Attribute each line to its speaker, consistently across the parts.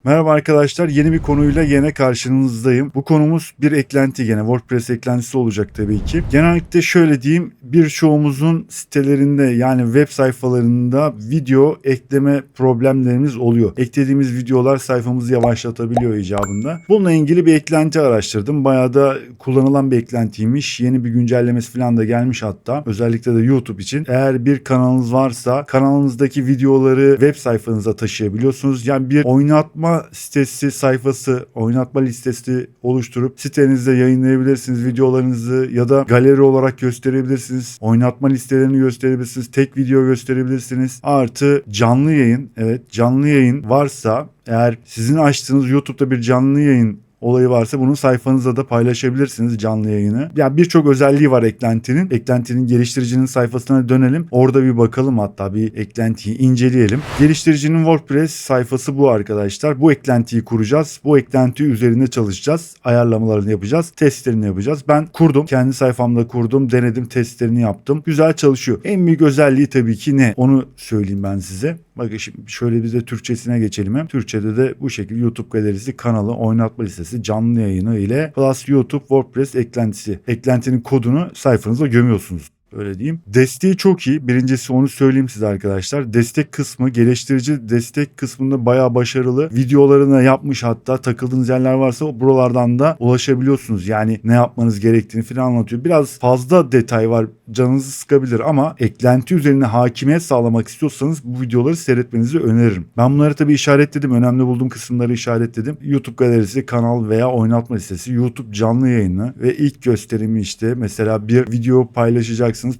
Speaker 1: Merhaba arkadaşlar, yeni bir konuyla yine karşınızdayım. Bu konumuz bir eklenti, gene WordPress eklentisi olacak tabii ki. Genellikle şöyle diyeyim, birçoğumuzun sitelerinde yani web sayfalarında video ekleme problemlerimiz oluyor. Eklediğimiz videolar sayfamızı yavaşlatabiliyor icabında. Bununla ilgili bir eklenti araştırdım. Bayağı da kullanılan bir eklentiymiş. Yeni bir güncellemesi falan da gelmiş hatta. Özellikle de YouTube için. Eğer bir kanalınız varsa kanalınızdaki videoları web sayfanıza taşıyabiliyorsunuz. Yani bir oynatma sitesi sayfası, oynatma listesi oluşturup sitenizde yayınlayabilirsiniz videolarınızı ya da galeri olarak gösterebilirsiniz. Oynatma listelerini gösterebilirsiniz. Tek video gösterebilirsiniz. Artı canlı yayın. Evet, canlı yayın varsa eğer sizin açtığınız YouTube'da bir canlı yayın olayı varsa bunu sayfanızda da paylaşabilirsiniz canlı yayını. Yani birçok özelliği var eklentinin. Eklentinin geliştiricinin sayfasına dönelim. Orada bir bakalım, hatta bir eklentiyi inceleyelim. Geliştiricinin WordPress sayfası bu arkadaşlar. Bu eklentiyi kuracağız. Bu eklenti üzerinde çalışacağız. Ayarlamalarını yapacağız. Testlerini yapacağız. Ben kurdum. Kendi sayfamda kurdum. Denedim. Testlerini yaptım. Güzel çalışıyor. En büyük özelliği tabii ki ne? Onu söyleyeyim ben size. Bakın şimdi şöyle biz de Türkçesine geçelim hem. Türkçede de bu şekilde YouTube galerisi, kanalı, oynatma listesi, canlı yayını ile plus YouTube WordPress eklentisi. Eklentinin kodunu sayfanıza gömüyorsunuz. Öyle diyeyim. Desteği çok iyi. Birincisi onu söyleyeyim size arkadaşlar. Destek kısmı, geliştirici destek kısmında bayağı başarılı. Videolarını yapmış, hatta takıldığınız yerler varsa buralardan da ulaşabiliyorsunuz. Yani ne yapmanız gerektiğini falan anlatıyor. Biraz fazla detay var. Canınızı sıkabilir ama eklenti üzerine hakimiyet sağlamak istiyorsanız bu videoları seyretmenizi öneririm. Ben bunları tabii işaretledim. Önemli bulduğum kısımları işaretledim. YouTube galerisi, kanal veya oynatma listesi, YouTube canlı yayını ve ilk gösterimi işte. Mesela bir video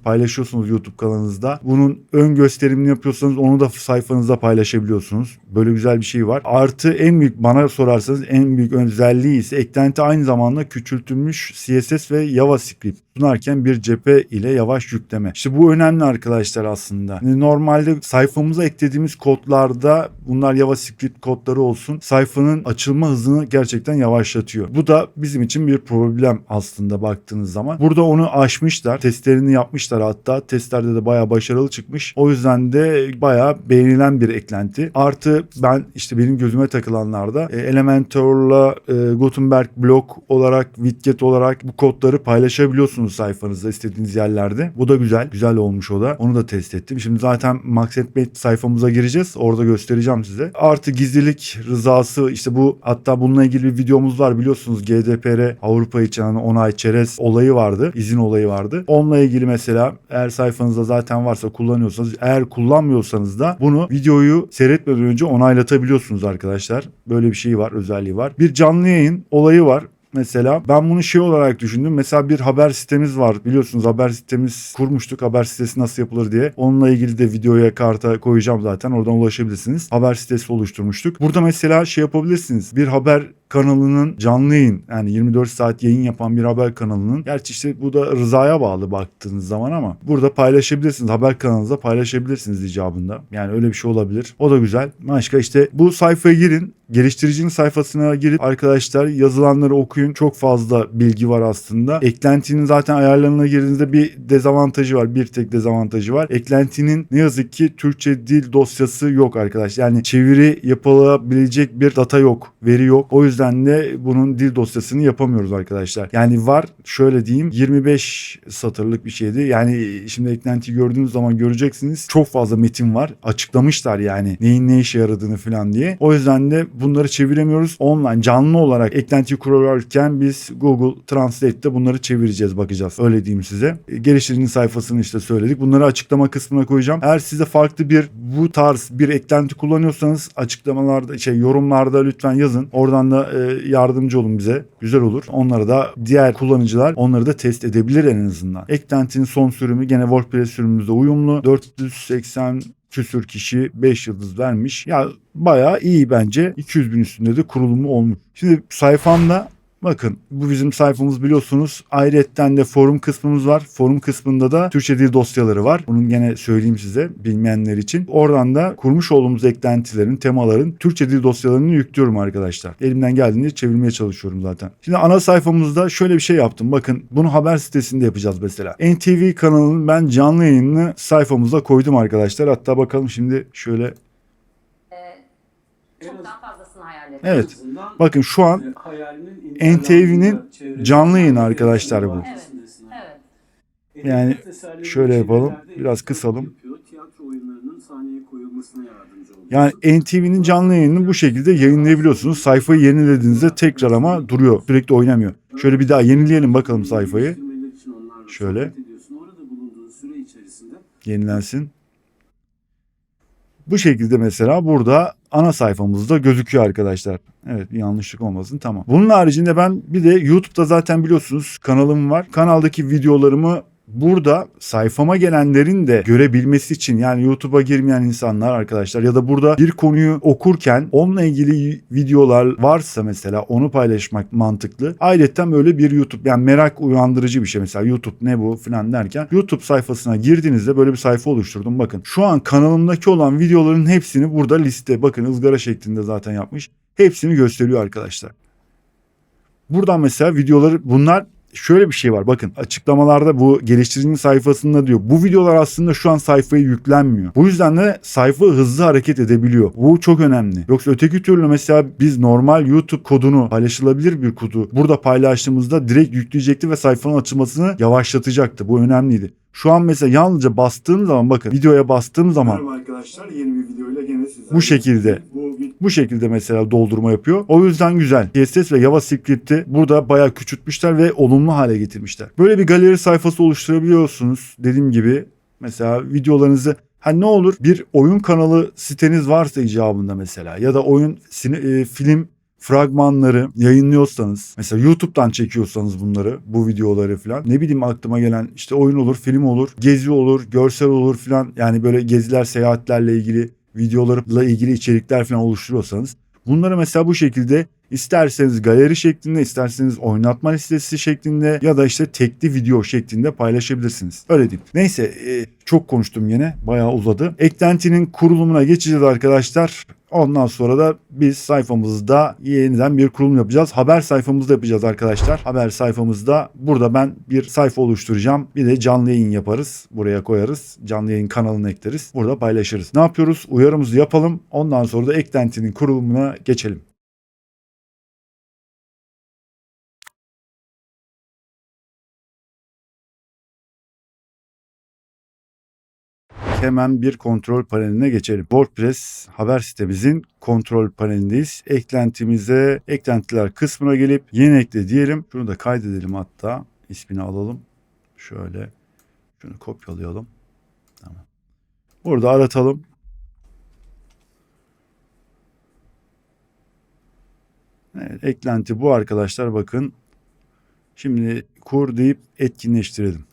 Speaker 1: paylaşıyorsunuz YouTube kanalınızda. Bunun ön gösterimini yapıyorsanız onu da sayfanızda paylaşabiliyorsunuz. Böyle güzel bir şey var. Artı en büyük, bana sorarsanız en büyük özelliği ise eklenti aynı zamanda küçültülmüş CSS ve JavaScript sunarken bir cephe ile yavaş yükleme. İşte bu önemli arkadaşlar aslında. Yani normalde sayfamıza eklediğimiz kodlarda, bunlar JavaScript kodları olsun, sayfanın açılma hızını gerçekten yavaşlatıyor. Bu da bizim için bir problem aslında baktığınız zaman. Burada onu aşmışlar. Testlerini yapmışlar hatta. Testlerde de bayağı başarılı çıkmış. O yüzden de bayağı beğenilen bir eklenti. Artı ben işte benim gözüme takılanlarda Elementor'la Gutenberg blok olarak, widget olarak bu kodları paylaşabiliyorsunuz sayfanızda istediğiniz yerlerde. Bu da güzel. Güzel olmuş o da. Onu da test ettim. Şimdi zaten Maxentmate sayfamıza gireceğiz. Orada göstereceğim size. Artı gizlilik rızası, işte bu, hatta bununla ilgili bir videomuz var biliyorsunuz. GDPR Avrupa için hani onay çerez olayı vardı. İzin olayı vardı. Onunla ilgili mesela eğer sayfanızda zaten varsa, kullanıyorsanız, eğer kullanmıyorsanız da bunu videoyu seyretmeden önce onaylatabiliyorsunuz arkadaşlar. Böyle bir şey var, özelliği var. Bir canlı yayın olayı var. Mesela ben bunu şey olarak düşündüm. Mesela bir haber sitemiz var. Biliyorsunuz haber sitemiz kurmuştuk. Haber sitesi nasıl yapılır diye. Onunla ilgili de videoya, karta koyacağım zaten. Oradan ulaşabilirsiniz. Haber sitesi oluşturmuştuk. Burada mesela şey yapabilirsiniz. Bir haber kanalının canlı yayın, yani 24 saat yayın yapan bir haber kanalının, gerçi işte bu da rızaya bağlı baktığınız zaman, ama burada paylaşabilirsiniz. Haber kanalınızda paylaşabilirsiniz icabında. Yani öyle bir şey olabilir. O da güzel. Başka işte bu sayfaya girin. Geliştiricinin sayfasına girip arkadaşlar yazılanları okuyun. Çok fazla bilgi var aslında. Eklentinin zaten ayarlarına girdiğinizde bir dezavantajı var. Bir tek dezavantajı var. Eklentinin ne yazık ki Türkçe dil dosyası yok arkadaşlar. Yani çeviri yapılabilecek bir data yok. Veri yok. O yüzden de bunun dil dosyasını yapamıyoruz arkadaşlar. Yani var, şöyle diyeyim, 25 satırlık bir şeydi. Yani şimdi eklentiyi gördüğünüz zaman göreceksiniz. Çok fazla metin var. Açıklamışlar yani neyin ne işe yaradığını falan diye. O yüzden de bunları çeviremiyoruz. Online canlı olarak eklentiyi kurarken biz Google Translate'te bunları çevireceğiz, bakacağız. Öyle diyeyim size. Geliştiricinin sayfasını işte söyledik. Bunları açıklama kısmına koyacağım. Eğer size farklı bir bu tarz bir eklenti kullanıyorsanız açıklamalarda, yorumlarda lütfen yazın. Oradan da yardımcı olun bize. Güzel olur. Onları da diğer kullanıcılar onları da test edebilir en azından. Eklentinin son sürümü gene WordPress sürümümüzde uyumlu. 480 küsür kişi 5 yıldız vermiş. Ya bayağı iyi bence. 200 bin üstünde de kurulumu olmuş. Şimdi sayfamda bakın, bu bizim sayfamız biliyorsunuz. Ayrıyetten de forum kısmımız var. Forum kısmında da Türkçe dil dosyaları var. Bunu gene söyleyeyim size bilmeyenler için. Oradan da kurmuş olduğumuz eklentilerin, temaların Türkçe dil dosyalarını yüklüyorum arkadaşlar. Elimden geldiğince çevirmeye çalışıyorum zaten. Şimdi ana sayfamızda şöyle bir şey yaptım. Bakın bunu haber sitesinde yapacağız mesela. NTV kanalının ben canlı yayınını sayfamıza koydum arkadaşlar. Hatta bakalım şimdi şöyle.
Speaker 2: Çok daha fazlasını hayal yani.
Speaker 1: Evet. Bakın şu an NTV'nin canlı yayını arkadaşlar bu.
Speaker 2: Evet. Evet.
Speaker 1: Yani şöyle yapalım. Biraz kısalım. Yani NTV'nin canlı yayınını bu şekilde yayınlayabiliyorsunuz. Sayfayı yenilediğinizde tekrar ama duruyor. Sürekli oynamıyor. Şöyle bir daha yenileyelim bakalım sayfayı. Şöyle. Yenilensin. Bu şekilde mesela burada ana sayfamızda gözüküyor arkadaşlar. Evet, bir yanlışlık olmasın, tamam. Bunun haricinde ben bir de YouTube'da zaten biliyorsunuz kanalım var. Kanaldaki videolarımı burada sayfama gelenlerin de görebilmesi için, yani YouTube'a girmeyen insanlar arkadaşlar ya da burada bir konuyu okurken onunla ilgili videolar varsa mesela onu paylaşmak mantıklı. Ayrıca böyle bir YouTube, yani merak uyandırıcı bir şey, mesela YouTube ne bu falan derken YouTube sayfasına girdiğinizde böyle bir sayfa oluşturdum. Bakın şu an kanalımdaki olan videoların hepsini burada liste, bakın ızgara şeklinde zaten yapmış. Hepsini gösteriyor arkadaşlar. Buradan mesela videoları, bunlar şöyle bir şey var. Bakın açıklamalarda bu geliştiricinin sayfasında diyor. Bu videolar aslında şu an sayfaya yüklenmiyor. Bu yüzden de sayfa hızlı hareket edebiliyor. Bu çok önemli. Yoksa öteki türlü mesela biz normal YouTube kodunu, paylaşılabilir bir kodu burada paylaştığımızda direkt yükleyecekti ve sayfanın açılmasını yavaşlatacaktı. Bu önemliydi. Şu an mesela yalnızca bastığım zaman, bakın videoya bastığım zaman merhaba arkadaşlar, yeni bir videoyla gene sizlerle bu şekilde mesela doldurma yapıyor. O yüzden güzel. CSS ve JavaScript'i burada bayağı küçültmüşler ve olumlu hale getirmişler. Böyle bir galeri sayfası oluşturabiliyorsunuz. Dediğim gibi mesela videolarınızı, ne olur bir oyun kanalı siteniz varsa icabında mesela, ya da oyun film fragmanları yayınlıyorsanız, mesela YouTube'dan çekiyorsanız bunları, bu videoları falan, ne bileyim aklıma gelen işte oyun olur, film olur, gezi olur, görsel olur falan, yani böyle geziler, seyahatlerle ilgili videolarla ilgili içerikler falan oluşturuyorsanız bunları mesela bu şekilde isterseniz galeri şeklinde, isterseniz oynatma listesi şeklinde ya da işte tekli video şeklinde paylaşabilirsiniz. Öyle diyeyim. Neyse, çok konuştum yine. Bayağı uzadı. Eklentinin kurulumuna geçeceğiz arkadaşlar. Ondan sonra da biz sayfamızda yeniden bir kurulum yapacağız. Haber sayfamızda yapacağız arkadaşlar. Haber sayfamızda burada ben bir sayfa oluşturacağım. Bir de canlı yayın yaparız. Buraya koyarız. Canlı yayın kanalını ekleriz. Burada paylaşırız. Ne yapıyoruz? Uyarımızı yapalım. Ondan sonra da eklentinin kurulumuna geçelim. Hemen bir kontrol paneline geçelim. WordPress haber sitemizin kontrol panelindeyiz. Eklentiler kısmına gelip yeni ekle diyelim. Şunu da kaydedelim, hatta ismini alalım. Şöyle şunu kopyalayalım. Tamam. Burada aratalım. Evet, eklenti bu arkadaşlar, bakın. Şimdi kur deyip etkinleştirelim.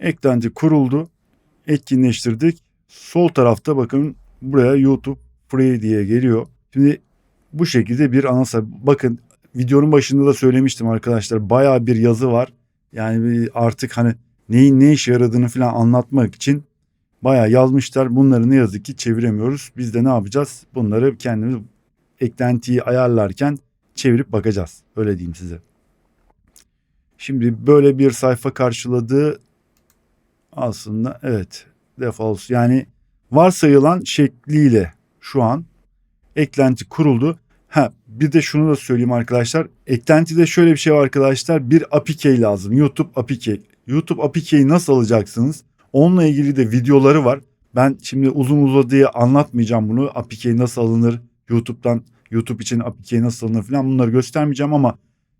Speaker 1: Eklenti kuruldu. Etkinleştirdik. Sol tarafta bakın buraya YouTube Free diye geliyor. Şimdi bu şekilde bir ana sayfa. Bakın videonun başında da söylemiştim arkadaşlar. Bayağı bir yazı var. Yani artık neyin ne işe yaradığını falan anlatmak için bayağı yazmışlar. Bunları ne yazık ki çeviremiyoruz. Biz de ne yapacağız? Bunları kendimiz eklentiyi ayarlarken çevirip bakacağız. Öyle diyeyim size. Şimdi böyle bir sayfa karşıladı. Aslında evet, default, yani varsayılan şekliyle şu an eklenti kuruldu. Bir de şunu da söyleyeyim arkadaşlar. Eklentide şöyle bir şey var arkadaşlar. Bir API lazım. YouTube API. YouTube API'yi nasıl alacaksınız? Onunla ilgili de videoları var. Ben şimdi uzun uzadıya anlatmayacağım bunu. API nasıl alınır? YouTube için API nasıl alınır falan, bunları göstermeyeceğim ama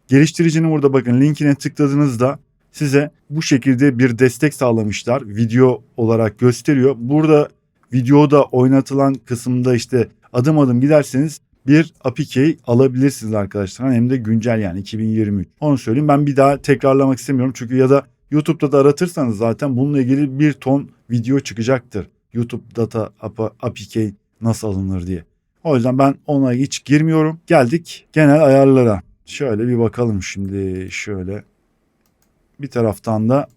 Speaker 1: geliştiricinin burada bakın linkine tıkladığınızda size bu şekilde bir destek sağlamışlar. Video olarak gösteriyor. Burada videoda oynatılan kısımda işte adım adım giderseniz bir API alabilirsiniz arkadaşlar. Hem de güncel, yani 2023. Onu söyleyeyim. Ben bir daha tekrarlamak istemiyorum. Çünkü ya da YouTube'da da aratırsanız zaten bununla ilgili bir ton video çıkacaktır. YouTube Data API nasıl alınır diye. O yüzden ben ona hiç girmiyorum. Geldik genel ayarlara. Şöyle bir bakalım şimdi, şöyle. Bir taraftan da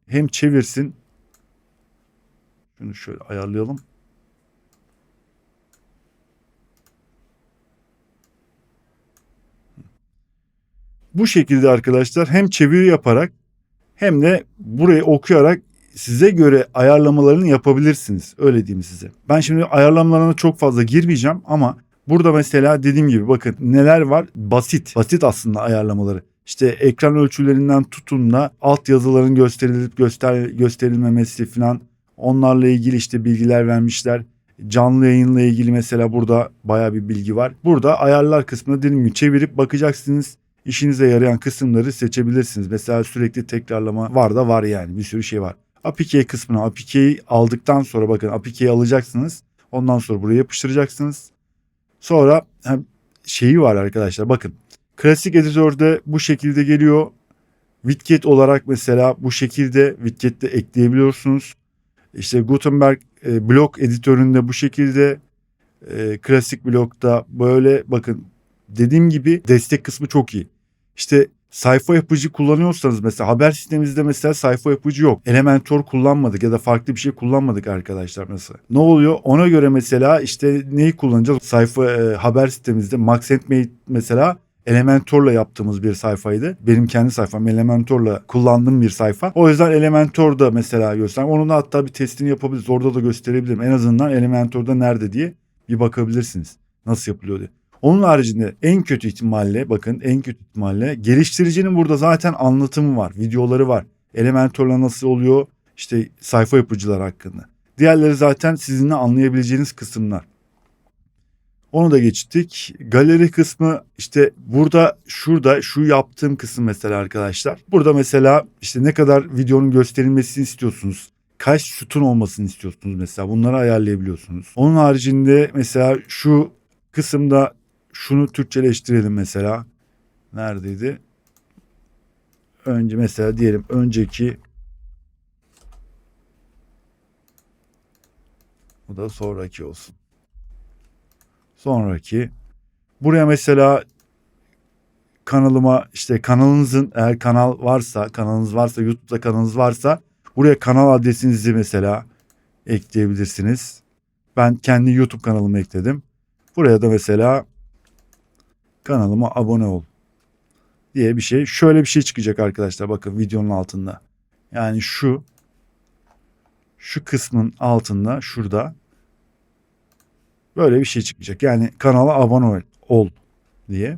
Speaker 1: hem çevirsin. Şunu şöyle ayarlayalım. Bu şekilde arkadaşlar hem çeviri yaparak hem de burayı okuyarak size göre ayarlamalarını yapabilirsiniz. Öyle diyeyim size. Ben şimdi ayarlamalarına çok fazla girmeyeceğim ama burada mesela dediğim gibi bakın neler var? Basit. Basit aslında ayarlamaları. İşte ekran ölçülerinden tutun da alt yazıların gösterilip gösterilmemesi falan, onlarla ilgili işte bilgiler vermişler. Canlı yayınla ilgili mesela burada bayağı bir bilgi var. Burada ayarlar kısmına dediğim gibi çevirip bakacaksınız. İşinize yarayan kısımları seçebilirsiniz. Mesela sürekli tekrarlama var da var, yani bir sürü şey var. APK kısmına, APK'yi aldıktan sonra bakın APK'yi alacaksınız. Ondan sonra buraya yapıştıracaksınız. Sonra şeyi var arkadaşlar, bakın. Klasik editörde bu şekilde geliyor. Widget olarak mesela bu şekilde widget'te ekleyebiliyorsunuz. İşte Gutenberg blok editöründe bu şekilde, klasik blokta böyle, bakın dediğim gibi destek kısmı çok iyi. İşte sayfa yapıcı kullanıyorsanız mesela haber sistemimizde mesela sayfa yapıcı yok. Elementor kullanmadık ya da farklı bir şey kullanmadık arkadaşlar mesela. Ne oluyor? Ona göre mesela işte neyi kullanacağız? Sayfa haber sitemimizde Maxentmate mesela Elementor'la yaptığımız bir sayfaydı. Benim kendi sayfam Elementor'la kullandığım bir sayfa. O yüzden Elementor'da mesela göstereyim. Onun da hatta bir testini yapabiliriz. Orada da gösterebilirim. En azından Elementor'da nerede diye bir bakabilirsiniz. Nasıl yapılıyor diye. Onun haricinde en kötü ihtimalle, bakın en kötü ihtimalle geliştiricinin burada zaten anlatımı var. Videoları var. Elementor'la nasıl oluyor? İşte sayfa yapıcılar hakkında. Diğerleri zaten sizinle anlayabileceğiniz kısımlar. Onu da geçtik. Galeri kısmı işte burada, şurada şu yaptığım kısım mesela arkadaşlar. Burada mesela işte ne kadar videonun gösterilmesini istiyorsunuz. Kaç sütun olmasını istiyorsunuz mesela. Bunları ayarlayabiliyorsunuz. Onun haricinde mesela şu kısımda şunu Türkçeleştirelim mesela. Neredeydi? Önce mesela diyelim önceki, bu da sonraki olsun. Sonraki. Buraya mesela kanalıma, işte kanalınızın, eğer kanalınız varsa YouTube'da kanalınız varsa buraya kanal adresinizi mesela ekleyebilirsiniz. Ben kendi YouTube kanalımı ekledim. Buraya da mesela kanalıma abone ol diye bir şey. Şöyle bir şey çıkacak arkadaşlar, bakın videonun altında. Yani şu kısmın altında, şurada böyle bir şey çıkacak. Yani kanala abone ol diye.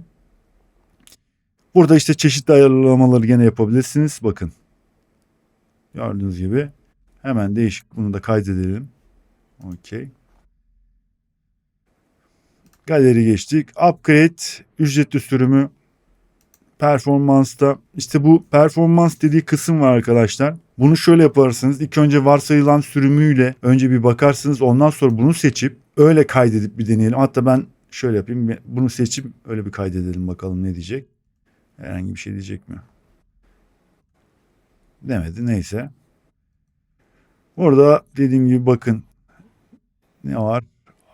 Speaker 1: Burada işte çeşitli ayarlamaları gene yapabilirsiniz. Bakın. Gördüğünüz gibi. Hemen değişik, bunu da kaydedelim. Okey. Galeri geçtik. Upgrade ücretli sürümü. Performansta işte bu performans dediği kısım var arkadaşlar. Bunu şöyle yaparsınız. İlk önce varsayılan sürümüyle önce bir bakarsınız. Ondan sonra bunu seçip öyle kaydedip bir deneyelim. Hatta ben şöyle yapayım. Bunu seçip öyle bir kaydedelim, bakalım ne diyecek. Herhangi bir şey diyecek mi? Demedi, neyse. Orada dediğim gibi bakın ne var?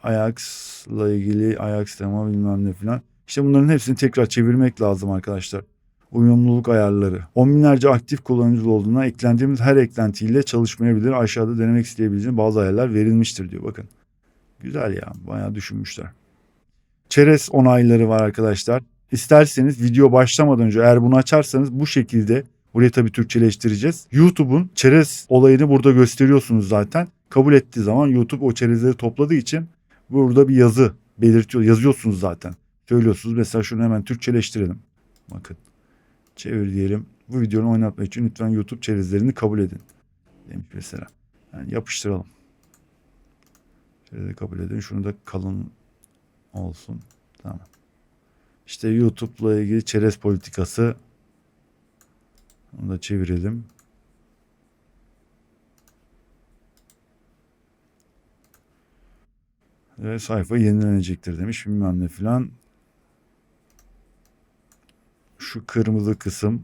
Speaker 1: Ajax'la ilgili, Ajax tema bilmem ne falan. İşte bunların hepsini tekrar çevirmek lazım arkadaşlar. Uyumluluk ayarları. On binlerce aktif kullanıcı olduğuna eklendiğimiz her eklentiyle çalışmayabilir. Aşağıda denemek isteyebileceğiniz bazı ayarlar verilmiştir diyor, bakın. Güzel ya, bayağı düşünmüşler. Çerez onayları var arkadaşlar. İsterseniz video başlamadan önce eğer bunu açarsanız bu şekilde, buraya tabii Türkçeleştireceğiz. YouTube'un çerez olayını burada gösteriyorsunuz zaten. Kabul ettiği zaman YouTube o çerezleri topladığı için burada bir yazı belirtiyor. Yazıyorsunuz zaten. Söylüyorsunuz. Mesela şunu hemen Türkçeleştirelim. Bakın. Çevir diyelim. Bu videonu oynatmak için lütfen YouTube çerezlerini kabul edin. Demiş mesela. Yani yapıştıralım. Çerezi kabul edin. Şunu da kalın olsun. Tamam. İşte YouTube'la ilgili çerez politikası. Onu da çevirelim. Ve sayfa yenilenecektir demiş, bilmem ne filan. Şu kırmızı kısım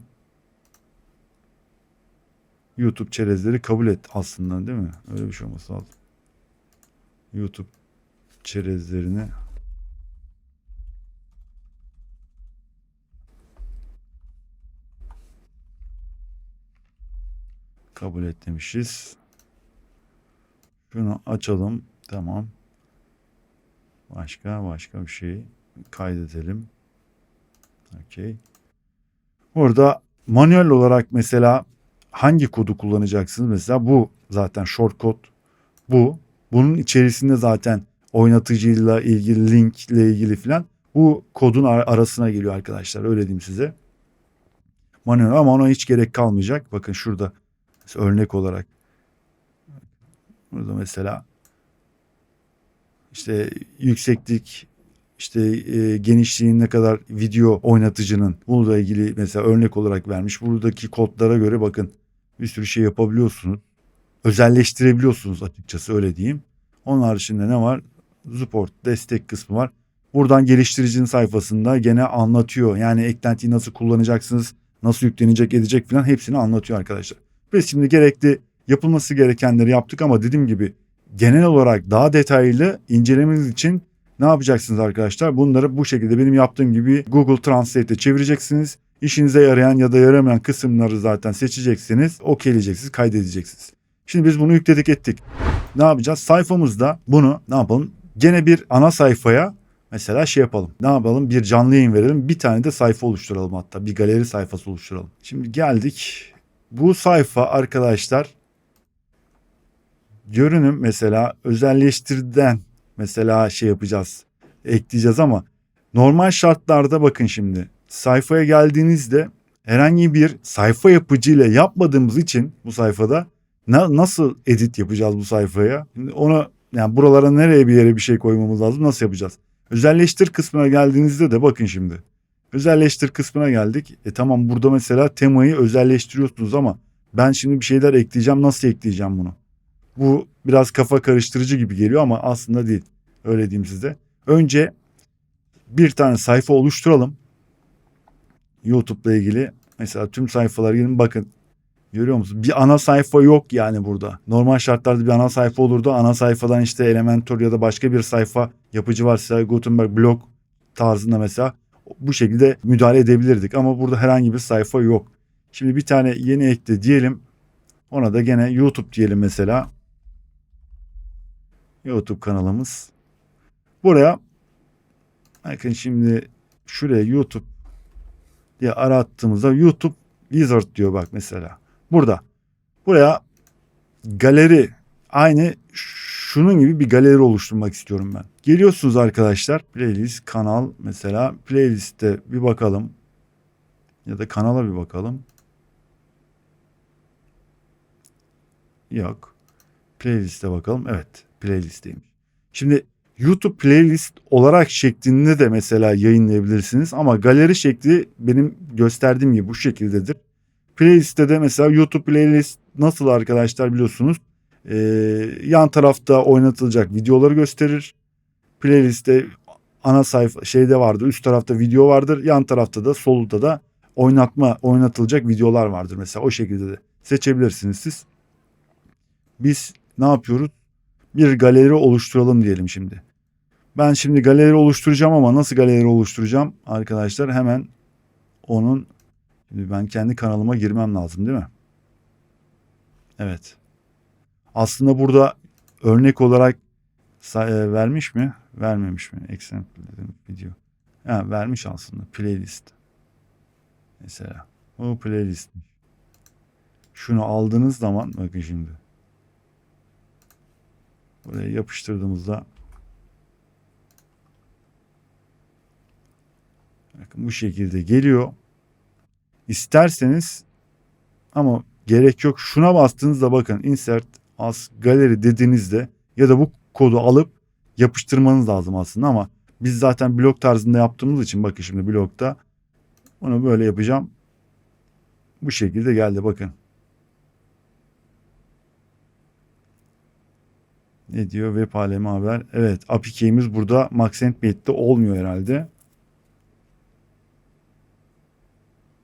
Speaker 1: YouTube çerezleri kabul et aslında, değil mi? Öyle bir şey olması lazım. YouTube çerezlerini kabul et demişiz. Şunu açalım. Tamam. Başka bir şey kaydedelim. Okey. Burada manuel olarak mesela hangi kodu kullanacaksınız? Mesela bu zaten short kod bu. Bunun içerisinde zaten oynatıcıyla ilgili, linkle ilgili filan bu kodun arasına geliyor arkadaşlar. Öyle diyeyim size. Manuel ama ona hiç gerek kalmayacak. Bakın şurada örnek olarak. Burada mesela işte yükseklik, işte genişliğin ne kadar video oynatıcının bununla ilgili mesela örnek olarak vermiş. Buradaki kodlara göre bakın bir sürü şey yapabiliyorsunuz. Özelleştirebiliyorsunuz açıkçası öyle diyeyim. Onun haricinde ne var? Support, destek kısmı var. Buradan geliştiricinin sayfasında gene anlatıyor. Yani eklentiyi nasıl kullanacaksınız, nasıl yüklenecek edecek falan hepsini anlatıyor arkadaşlar. Biz şimdi gerekli yapılması gerekenleri yaptık ama dediğim gibi genel olarak daha detaylı incelemeniz için ne yapacaksınız arkadaşlar? Bunları bu şekilde benim yaptığım gibi Google Translate'e çevireceksiniz. İşinize yarayan ya da yaramayan kısımları zaten seçeceksiniz, okeyleyeceksiniz, kaydedeceksiniz. Şimdi biz bunu yükledik ettik. Ne yapacağız? Sayfamızda bunu ne yapalım? Gene bir ana sayfaya mesela şey yapalım. Ne yapalım? Bir canlı yayın verelim. Bir tane de sayfa oluşturalım hatta. Bir galeri sayfası oluşturalım. Şimdi geldik. Bu sayfa arkadaşlar görünüm mesela özelleştirden mesela şey yapacağız. Ekleyeceğiz ama normal şartlarda bakın şimdi sayfaya geldiğinizde herhangi bir sayfa yapıcıyla yapmadığımız için bu sayfada nasıl edit yapacağız bu sayfaya? Şimdi onu yani buralara nereye bir yere bir şey koymamız lazım nasıl yapacağız? Özelleştir kısmına geldiğinizde de bakın şimdi. Özelleştir kısmına geldik. Tamam burada mesela temayı özelleştiriyorsunuz ama ben şimdi bir şeyler ekleyeceğim. Nasıl ekleyeceğim bunu? Bu biraz kafa karıştırıcı gibi geliyor ama aslında değil. Öyle diyeyim size. Önce bir tane sayfa oluşturalım. YouTube'la ilgili. Mesela tüm sayfalara girin bakın. Görüyor musunuz? Bir ana sayfa yok yani burada. Normal şartlarda bir ana sayfa olurdu. Ana sayfadan işte Elementor ya da başka bir sayfa yapıcı varsa Gutenberg blog tarzında mesela bu şekilde müdahale edebilirdik. Ama burada herhangi bir sayfa yok. Şimdi bir tane yeni ekle diyelim. Ona da gene YouTube diyelim mesela. YouTube kanalımız. Buraya bakın şimdi şuraya YouTube diye arattığımızda YouTube Wizard diyor bak mesela. Burada. Buraya galeri aynı şunun gibi bir galeri oluşturmak istiyorum ben. Geliyorsunuz arkadaşlar. Playlist, kanal mesela. Playlist'te bir bakalım. Ya da kanala bir bakalım. Yok. Playlist'e bakalım. Evet. Playlist'teymiş. Şimdi YouTube playlist olarak şeklinde de mesela yayınlayabilirsiniz. Ama galeri şekli benim gösterdiğim gibi bu şekildedir. Playlist'te de mesela YouTube playlist nasıl arkadaşlar biliyorsunuz. Yan tarafta oynatılacak videoları gösterir. Playlist'te ana sayfa şeyde vardır. Üst tarafta video vardır. Yan tarafta da solda da oynatılacak videolar vardır. Mesela o şekilde de seçebilirsiniz siz. Biz ne yapıyoruz? Bir galeri oluşturalım diyelim şimdi. Ben şimdi galeri oluşturacağım ama nasıl galeri oluşturacağım arkadaşlar? Hemen onun şimdi ben kendi kanalıma girmem lazım değil mi? Evet. Aslında burada örnek olarak vermiş mi? Vermemiş mi? Example video. Ha, vermiş aslında. Playlist. Mesela. O playlist. Şunu aldığınız zaman bakın şimdi. Buraya yapıştırdığımızda bakın bu şekilde geliyor. İsterseniz ama gerek yok. Şuna bastığınızda bakın insert as galeri dediğinizde ya da bu kodu alıp yapıştırmanız lazım aslında ama biz zaten blok tarzında yaptığımız için bakın şimdi blokta onu böyle yapacağım. Bu şekilde geldi bakın. Ne diyor? Web alemi haber. Evet, API key'imiz burada Maxent Mate'de olmuyor herhalde.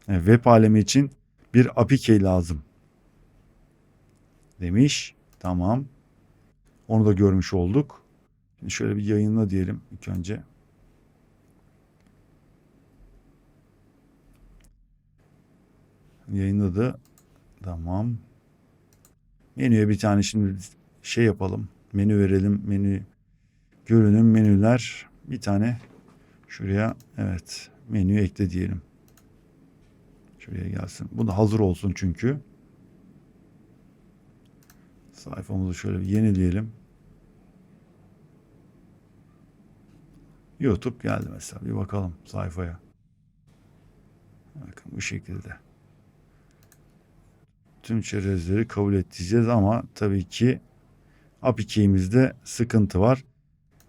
Speaker 1: Evet, web alemi için bir API key lazım. Demiş. Tamam. Onu da görmüş olduk. Şimdi şöyle bir yayınla diyelim ilk önce. Yayınladı. Tamam. Menüye bir tane şimdi şey yapalım. Menü verelim. Menü görünüm menüler. Bir tane şuraya evet menüyü ekle diyelim. Şuraya gelsin. Bu da hazır olsun çünkü. Sayfamızı şöyle bir yenileyelim. YouTube geldi mesela. Bir bakalım sayfaya. Bakın bu şekilde. Tüm çerezleri kabul edeceğiz ama tabii ki API sıkıntı var.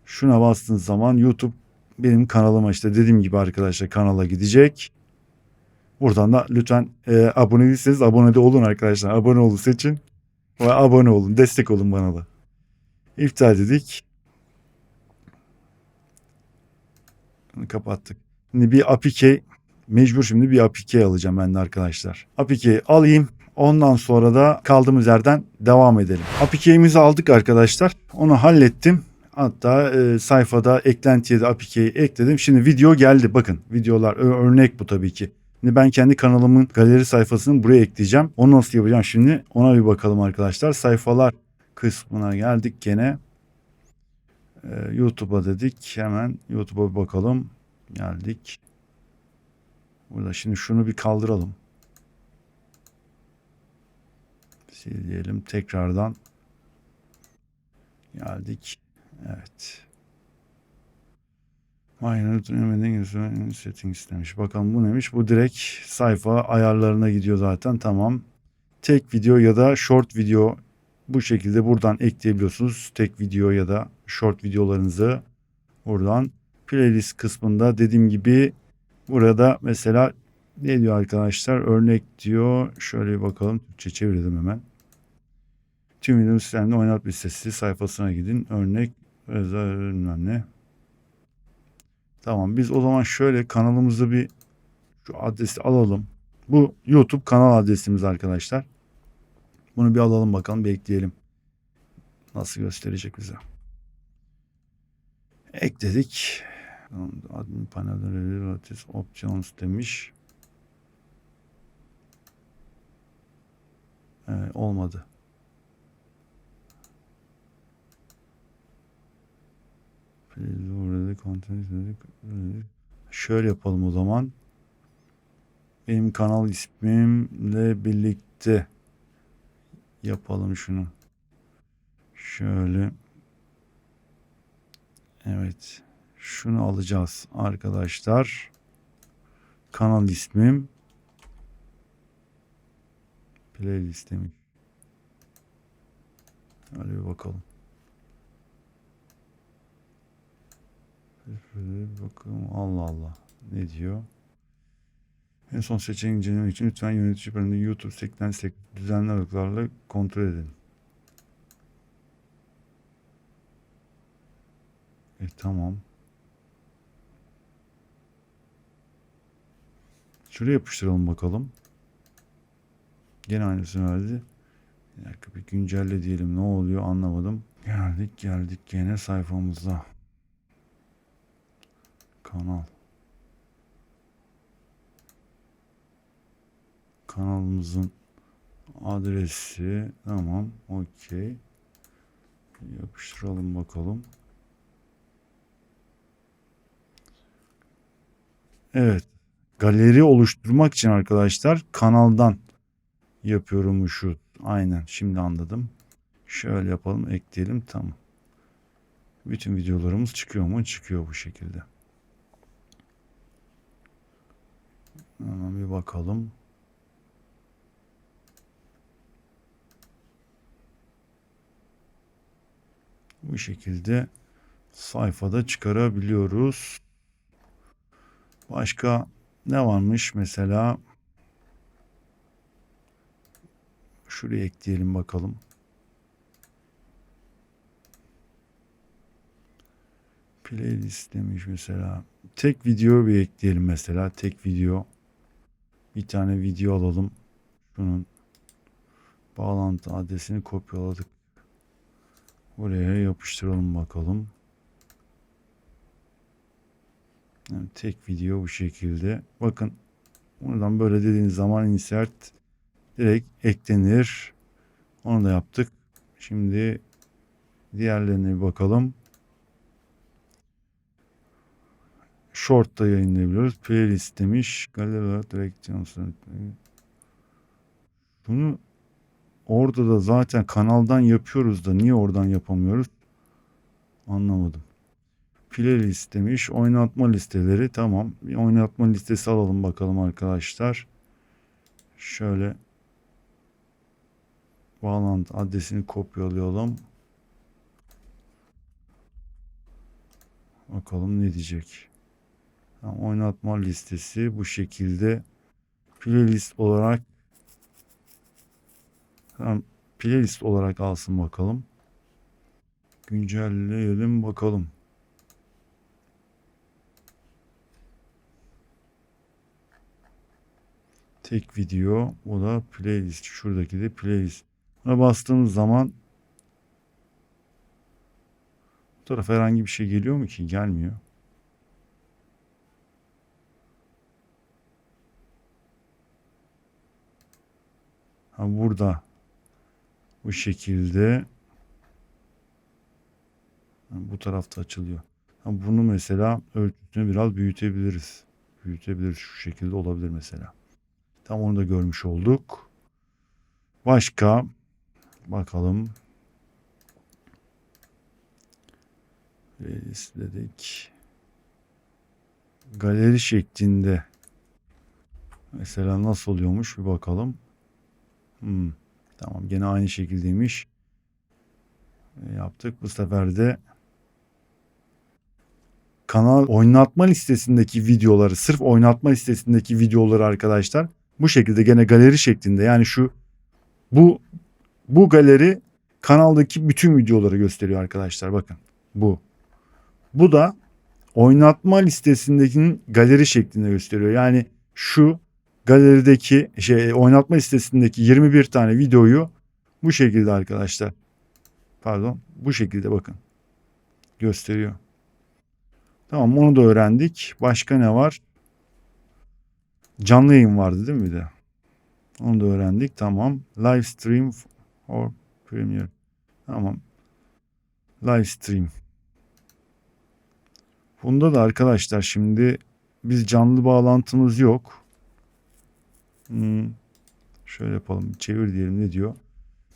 Speaker 1: Şuna bastığınız zaman YouTube benim kanalıma işte dediğim gibi arkadaşlar kanala gidecek. Buradan da lütfen abone değilseniz abone de olun arkadaşlar. Abone olun seçin. Ve abone olun. Destek olun bana da. İptal dedik. Kapattık. Şimdi bir API mecbur şimdi bir API alacağım ben de arkadaşlar. API alayım. Ondan sonra da kaldığımız yerden devam edelim. API'mizi aldık arkadaşlar. Onu hallettim. Hatta sayfada eklentiye de API'yi ekledim. Şimdi video geldi. Bakın videolar örnek bu tabii ki. Şimdi ben kendi kanalımın galeri sayfasını buraya ekleyeceğim. Onu nasıl yapacağım şimdi? Ona bir bakalım arkadaşlar. Sayfalar kısmına geldik gene. YouTube'a dedik. Hemen YouTube'a bir bakalım. Geldik. Burada şimdi şunu bir kaldıralım. Sil diyelim. Tekrardan geldik. Evet. Minor settings demiş. Bakalım bu neymiş? Bu direkt sayfa ayarlarına gidiyor zaten. Tamam. Tek video ya da short video bu şekilde buradan ekleyebiliyorsunuz. Tek video ya da short videolarınızı buradan playlist kısmında dediğim gibi burada mesela ne diyor arkadaşlar? Örnek diyor. Şöyle bir bakalım. Türkçe çevirdim hemen. Tüm video sistemde oynat listesi sayfasına gidin. Örnek bilmem ne. Tamam biz o zaman şöyle kanalımızı bir şu adresi alalım. Bu YouTube kanal adresimiz arkadaşlar. Bunu bir alalım bakalım bekleyelim. Nasıl gösterecek bize. Ekledik. Admin panelden relative options demiş. Olmadı. Şöyle yapalım o zaman. Benim kanal ismimle birlikte yapalım şunu. Şöyle. Evet. Şunu alacağız arkadaşlar. Kanal ismim. Playlist demiş. Hadi bir bakalım. Bakalım. Allah Allah. Ne diyor? En son seçeneği incelemek için lütfen yönetici panelinde YouTube sekten düzenli aralıklarla kontrol edin. Tamam. Şuraya yapıştıralım bakalım. Gene aynısını verdi. Bir dakika bir güncelle diyelim. Ne oluyor anlamadım. Geldik gene sayfamıza. Kanal. Kanalımızın adresi. Tamam. Okey. Yapıştıralım bakalım. Evet. Galeri oluşturmak için arkadaşlar kanaldan yapıyorum şu. Aynen şimdi anladım. Şöyle yapalım ekleyelim tamam. Bütün videolarımız çıkıyor mu? Çıkıyor bu şekilde. Hemen bir bakalım. Bu şekilde sayfada çıkarabiliyoruz. Başka ne varmış mesela? Şuraya ekleyelim bakalım. Playlist demiş mesela. Tek video bir ekleyelim mesela. Tek video. Bir tane video alalım. Şunun bağlantı adresini kopyaladık. Buraya yapıştıralım bakalım. Yani tek video bu şekilde. Bakın buradan böyle dediğiniz zaman insert direkt eklenir. Onu da yaptık. Şimdi diğerlerine bir bakalım. Short da yayınlayabiliyoruz. Playlist demiş. Galeri olarak direkt bunu orada da zaten kanaldan yapıyoruz da niye oradan yapamıyoruz? Anlamadım. Playlist demiş. Oynatma listeleri. Tamam. Bir oynatma listesi alalım bakalım arkadaşlar. Şöyle bağlantı adresini kopyalayalım. Bakalım ne diyecek. Tamam, oynatma listesi bu şekilde playlist olarak, tamam, playlist olarak alsın bakalım. Güncelleyelim bakalım. Tek video. Bu da playlist. Şuradaki de playlist. Buna bastığımız zaman bu tarafa herhangi bir şey geliyor mu ki? Gelmiyor. Ha, burada bu şekilde bu tarafta açılıyor. Ha, bunu mesela ölçüsünü biraz büyütebiliriz. Büyütebiliriz. Şu şekilde olabilir mesela. Tam onu da görmüş olduk. Başka bakalım. Dedik. Galeri şeklinde. Mesela nasıl oluyormuş bir bakalım. Tamam, gene aynı şekildeymiş. Yaptık. Bu sefer de kanal oynatma listesindeki videoları, sırf oynatma listesindeki videoları arkadaşlar bu şekilde gene galeri şeklinde, yani bu galeri kanaldaki bütün videoları gösteriyor arkadaşlar, bakın bu da oynatma listesindekinin galeri şeklinde gösteriyor. Yani şu galerideki oynatma listesindeki 21 tane videoyu bu şekilde arkadaşlar, pardon, bu şekilde bakın gösteriyor. Tamam, onu da öğrendik. Başka ne var? Canlı yayın vardı değil mi bir de? Onu da öğrendik. Tamam. Live stream or premiere. Tamam. Live stream. Bunda da arkadaşlar şimdi biz canlı bağlantımız yok. Şöyle yapalım. Çevir diyelim, ne diyor?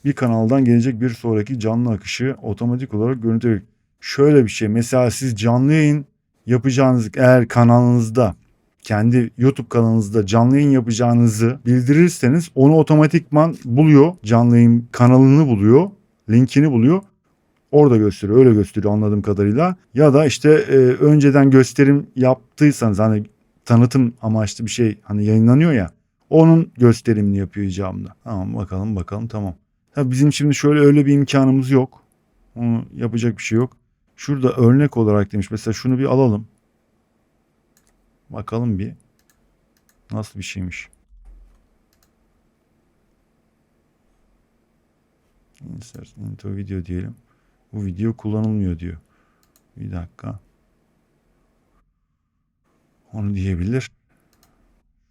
Speaker 1: Bir kanaldan gelecek bir sonraki canlı akışı otomatik olarak görüntü. Şöyle bir şey. Mesela siz canlı yayın yapacağınız, eğer kanalınızda, kendi YouTube kanalınızda canlı yayın yapacağınızı bildirirseniz onu otomatikman buluyor. Canlı yayın kanalını buluyor. Linkini buluyor. Orada gösteriyor. Öyle gösteriyor anladığım kadarıyla. Ya da işte önceden gösterim yaptıysanız, hani tanıtım amaçlı bir şey hani yayınlanıyor ya, onun gösterimini yapıyor icabında. Tamam, bakalım tamam. Tabii bizim şimdi şöyle öyle bir imkanımız yok. Onu yapacak bir şey yok. Şurada örnek olarak demiş. Mesela şunu bir alalım. Bakalım bir nasıl bir şeymiş. Insert into video diyelim. Bu video kullanılmıyor diyor. Bir dakika. Onu diyebilir.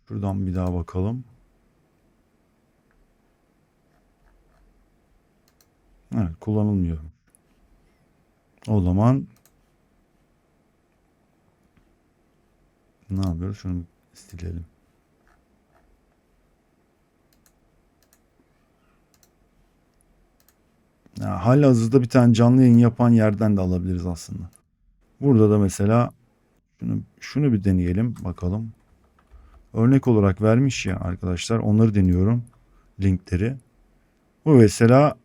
Speaker 1: Şuradan bir daha bakalım. Evet, kullanılmıyor. O zaman ne yapıyoruz? Şunu silelim. Ya, halihazırda bir tane canlı yayın yapan yerden de alabiliriz aslında. Burada da mesela şunu bir deneyelim bakalım. Örnek olarak vermiş ya arkadaşlar, onları deniyorum, linkleri. Bu mesela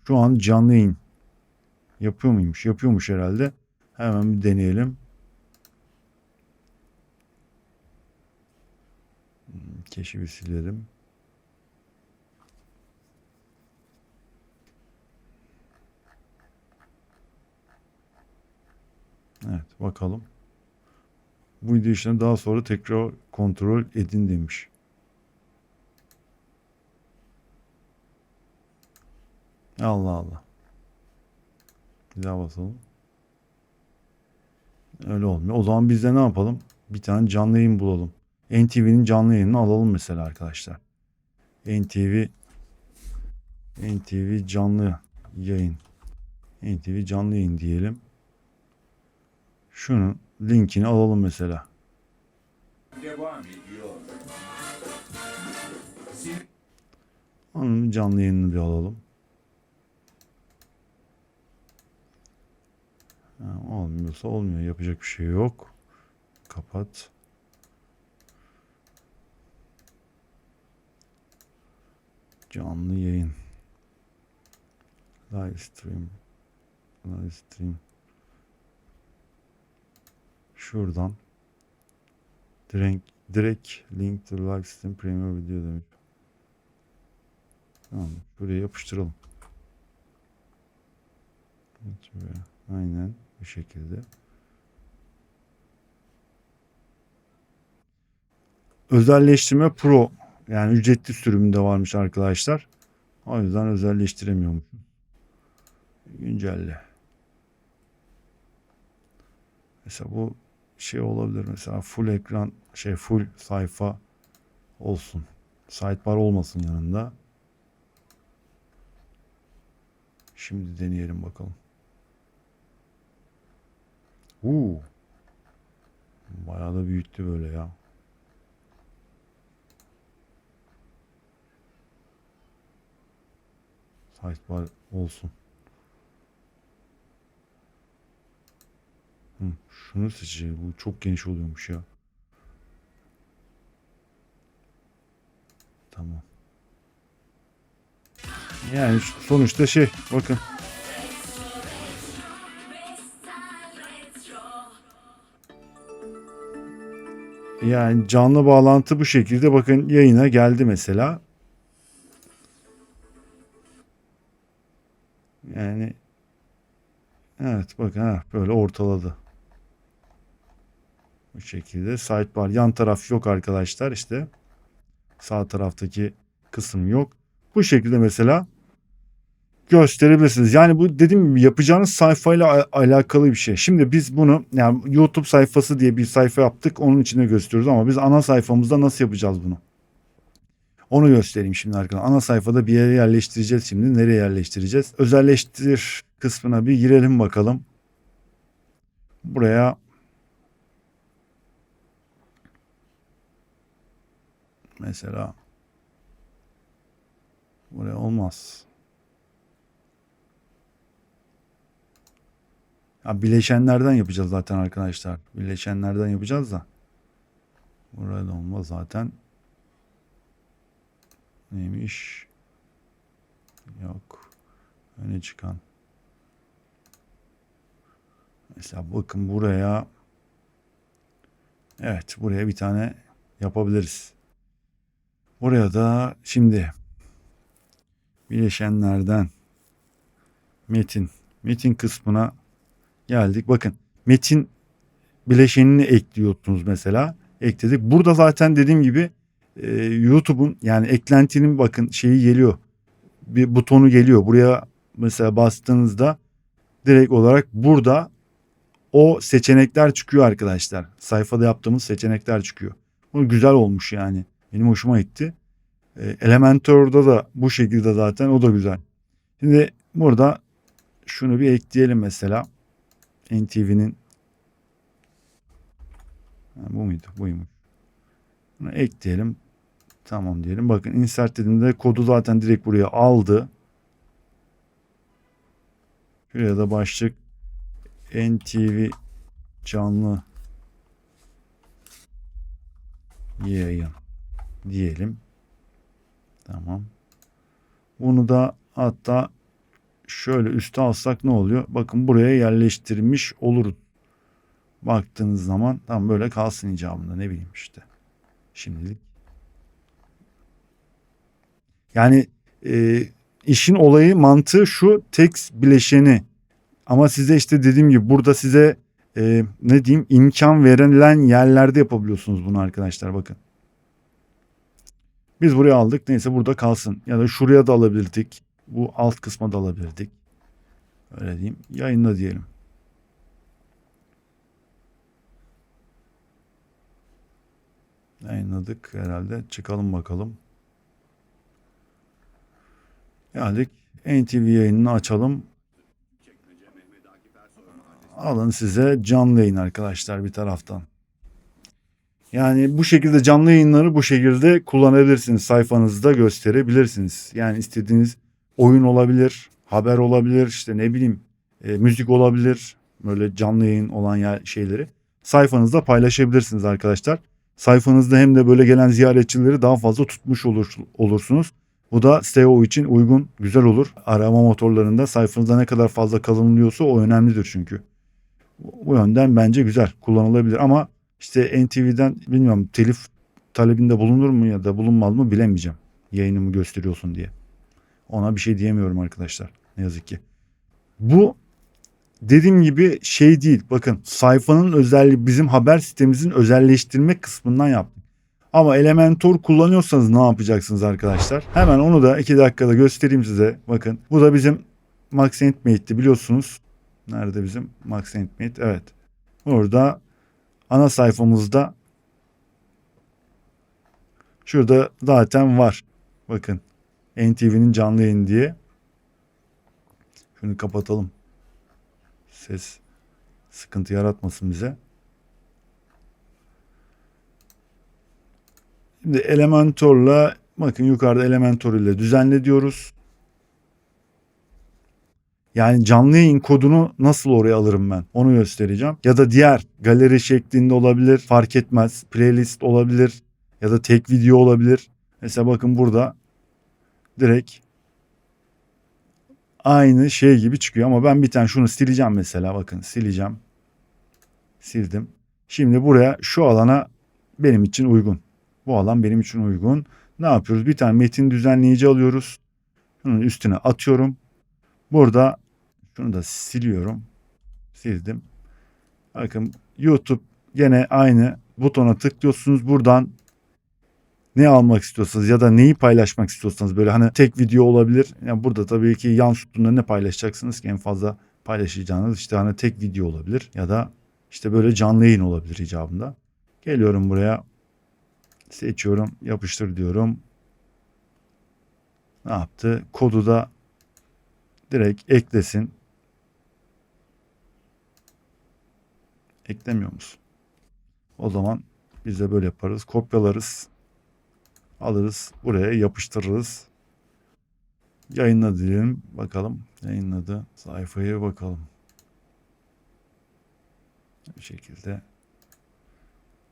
Speaker 1: şu an canlı yayın yapıyor muymuş? Yapıyormuş herhalde. Hemen bir deneyelim. Keşfi silelim. Evet, bakalım. Bu video işlemi daha sonra tekrar kontrol edin demiş. Allah Allah. Bir daha basalım. Öyle olmuyor. O zaman biz de ne yapalım? Bir tane canlı yayın bulalım. NTV'nin canlı yayınını alalım mesela arkadaşlar. NTV canlı yayın. NTV canlı yayın diyelim. Şunun linkini alalım mesela. Onun canlı yayınını bir alalım. Ha, olmuyorsa olmuyor. Yapacak bir şey yok. Kapat. Canlı yayın. Live stream. Live stream. Şuradan. Direkt link to live stream premium video demiş. Tamam. Buraya yapıştıralım. Aynen bu şekilde. Özelleştirme Pro, yani ücretli sürümünde varmış arkadaşlar. O yüzden özelleştiremiyorum. Güncelle. Mesela bu şey olabilir, mesela full ekran, full sayfa olsun. Sidebar olmasın yanında. Şimdi deneyelim bakalım. Bayağı da büyüttü böyle ya. Sidebar olsun. Şunu seçeceğiz. Bu çok geniş oluyormuş ya. Tamam. Yani sonuçta bakın. Yani canlı bağlantı bu şekilde, bakın yayına geldi mesela. Yani evet bakın böyle ortaladı. Bu şekilde sidebar, yan taraf yok arkadaşlar, işte sağ taraftaki kısım yok. Bu şekilde mesela gösterebilirsiniz. Yani bu dediğim gibi yapacağınız sayfayla alakalı bir şey. Şimdi biz bunu, yani YouTube sayfası diye bir sayfa yaptık, onun içine gösteriyoruz ama biz ana sayfamızda nasıl yapacağız bunu? Onu göstereyim şimdi arkadaşlar. Ana sayfada bir yere yerleştireceğiz şimdi. Nereye yerleştireceğiz? Özelleştir kısmına bir girelim bakalım. Buraya mesela, buraya olmaz. Ya bileşenlerden yapacağız zaten arkadaşlar. Bileşenlerden yapacağız da. Buraya da olmaz zaten. Neymiş? Yok. Öne çıkan. Mesela bakın buraya. Evet, buraya bir tane yapabiliriz. Buraya da şimdi bileşenlerden metin kısmına geldik. Bakın metin bileşenini ekliyorsunuz mesela. Ekledik. Burada zaten dediğim gibi YouTube'un, yani eklentinin bakın şeyi geliyor. Bir butonu geliyor. Buraya mesela bastığınızda direkt olarak burada o seçenekler çıkıyor arkadaşlar. Sayfada yaptığımız seçenekler çıkıyor. Bu güzel olmuş yani. Benim hoşuma gitti. Elementor'da da bu şekilde zaten, o da güzel. Şimdi burada şunu bir ekleyelim mesela. NTV'nin bu muydu? Buymuş. Bunu ekleyelim. Tamam diyelim. Bakın insert dediğimde kodu zaten direkt buraya aldı. Şuraya da başlık NTV canlı yayın diyelim. Tamam. Bunu da hatta şöyle üste alsak ne oluyor? Bakın buraya yerleştirmiş oluruz. Baktığınız zaman tam böyle kalsın icabında, ne bileyim işte. Şimdilik. Yani işin olayı, mantığı şu: text bileşeni. Ama size işte dediğim gibi burada size ne diyeyim, imkan verilen yerlerde yapabiliyorsunuz bunu arkadaşlar, bakın. Biz buraya aldık, neyse burada kalsın. Ya da şuraya da alabilirdik. Bu alt kısma da alabilirdik. Öyle diyeyim. Yayınla diyelim. Yayınladık herhalde. Çıkalım bakalım. Geldik. NTV yayınını açalım. Alın size canlı yayın arkadaşlar bir taraftan. Yani bu şekilde canlı yayınları bu şekilde kullanabilirsiniz. Sayfanızda gösterebilirsiniz. Yani istediğiniz oyun olabilir, haber olabilir, işte ne bileyim müzik olabilir. Böyle canlı yayın olan şeyleri sayfanızda paylaşabilirsiniz arkadaşlar. Sayfanızda hem de böyle gelen ziyaretçileri daha fazla tutmuş olursunuz. Bu da SEO için uygun, güzel olur. Arama motorlarında sayfanızda ne kadar fazla kalınılıyorsa o önemlidir çünkü. Bu yönden bence güzel, kullanılabilir ama işte NTV'den bilmiyorum telif talebinde bulunur mu ya da bulunmaz mı bilemeyeceğim. Yayınımı gösteriyorsun diye. Ona bir şey diyemiyorum arkadaşlar. Ne yazık ki. Bu dediğim gibi şey değil. Bakın sayfanın özelliği bizim haber sitemizin özelleştirme kısmından yaptık. Ama Elementor kullanıyorsanız ne yapacaksınız arkadaşlar? Hemen onu da 2 dakikada göstereyim size. Bakın bu da bizim Max Endmate'ti biliyorsunuz. Nerede bizim Max Endmate? Evet. Burada ana sayfamızda şurada zaten var. Bakın NTV'nin canlı yayın diye. Şunu kapatalım. Ses sıkıntı yaratmasın bize. Şimdi Elementor'la bakın yukarıda Elementor ile düzenle diyoruz. Yani canlı yayın kodunu nasıl oraya alırım ben? Onu göstereceğim. Ya da diğer galeri şeklinde olabilir. Fark etmez. Playlist olabilir. Ya da tek video olabilir. Mesela bakın burada direkt aynı şey gibi çıkıyor. Ama ben bir tane şunu sileceğim mesela. Bakın sileceğim. Sildim. Şimdi buraya şu alana benim için uygun. Bu alan benim için uygun. Ne yapıyoruz? Bir tane metin düzenleyici alıyoruz. Şunun üstüne atıyorum. Burada şunu da siliyorum. Sildim. Bakın YouTube gene aynı butona tıklıyorsunuz. Buradan ne almak istiyorsanız ya da neyi paylaşmak istiyorsanız böyle hani tek video olabilir. Yani burada tabii ki yan sütunda ne paylaşacaksınız ki en fazla paylaşacağınız işte hani tek video olabilir ya da işte böyle canlı yayın olabilir icabında. Geliyorum buraya seçiyorum yapıştır diyorum. Ne yaptı? Kodu da direkt eklesin. Eklemiyor musun? O zaman biz de böyle yaparız. Kopyalarız. Alırız. Buraya yapıştırırız. Yayınla diyelim. Bakalım. Yayınladı. Sayfaya bakalım. Bu şekilde.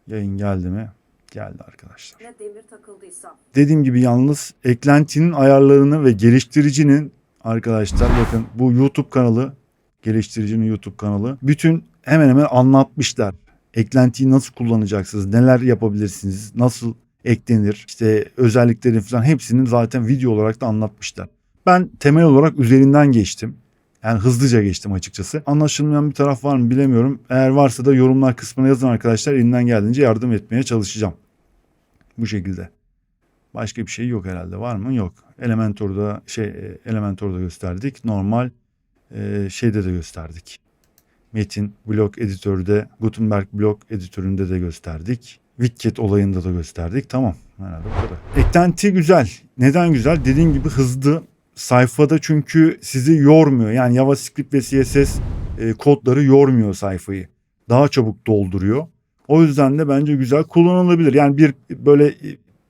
Speaker 1: Yayın geldi mi? Geldi arkadaşlar.
Speaker 2: Ne demir takıldıysa.
Speaker 1: Dediğim gibi yalnız eklentinin ayarlarını ve geliştiricinin arkadaşlar bakın bu YouTube kanalı geliştiricinin YouTube kanalı bütün hemen hemen anlatmışlar. Eklentiyi nasıl kullanacaksınız, neler yapabilirsiniz, nasıl eklenir, işte özelliklerin falan hepsinin zaten video olarak da anlatmışlar. Ben temel olarak üzerinden geçtim. Yani hızlıca geçtim açıkçası. Anlaşılmayan bir taraf var mı bilemiyorum. Eğer varsa da yorumlar kısmına yazın arkadaşlar. Elimden geldiğince yardım etmeye çalışacağım. Bu şekilde. Başka bir şey yok herhalde. Var mı? Yok. Elementor'da gösterdik. Normal şeyde de gösterdik. Metin blok editörde, Gutenberg blok editöründe de gösterdik. Widget olayında da gösterdik. Tamam. Herhalde bu kadar. Eklenti güzel. Neden güzel? Dediğim gibi hızlı. Sayfada çünkü sizi yormuyor. Yani JavaScript ve CSS kodları yormuyor sayfayı. Daha çabuk dolduruyor. O yüzden de bence güzel kullanılabilir. Yani bir böyle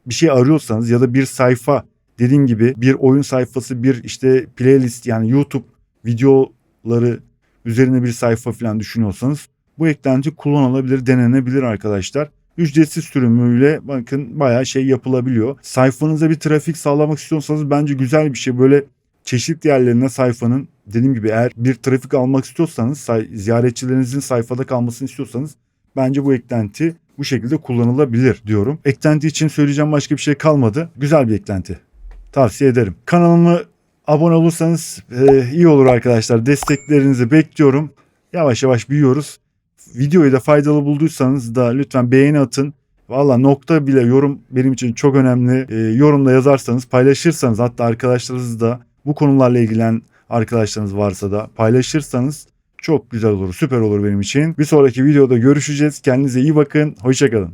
Speaker 1: bir şey arıyorsanız ya da bir sayfa dediğim gibi bir oyun sayfası bir işte playlist yani YouTube videoları üzerine bir sayfa falan düşünüyorsanız bu eklenti kullanılabilir, denenebilir arkadaşlar. Ücretsiz sürümüyle bakın bayağı şey yapılabiliyor. Sayfanıza bir trafik sağlamak istiyorsanız bence güzel bir şey. Böyle çeşitli yerlerine sayfanın dediğim gibi eğer bir trafik almak istiyorsanız ziyaretçilerinizin sayfada kalmasını istiyorsanız bence bu eklenti bu şekilde kullanılabilir diyorum. Eklenti için söyleyeceğim başka bir şey kalmadı. Güzel bir eklenti. Tavsiye ederim. Kanalıma abone olursanız iyi olur arkadaşlar. Desteklerinizi bekliyorum. Yavaş yavaş büyüyoruz. Videoyu da faydalı bulduysanız da lütfen beğeni atın. Valla nokta bile yorum benim için çok önemli. Yorumda yazarsanız, paylaşırsanız hatta arkadaşlarınız da bu konularla ilgilen arkadaşlarınız varsa da paylaşırsanız çok güzel olur, süper olur benim için. Bir sonraki videoda görüşeceğiz. Kendinize iyi bakın. Hoşça kalın.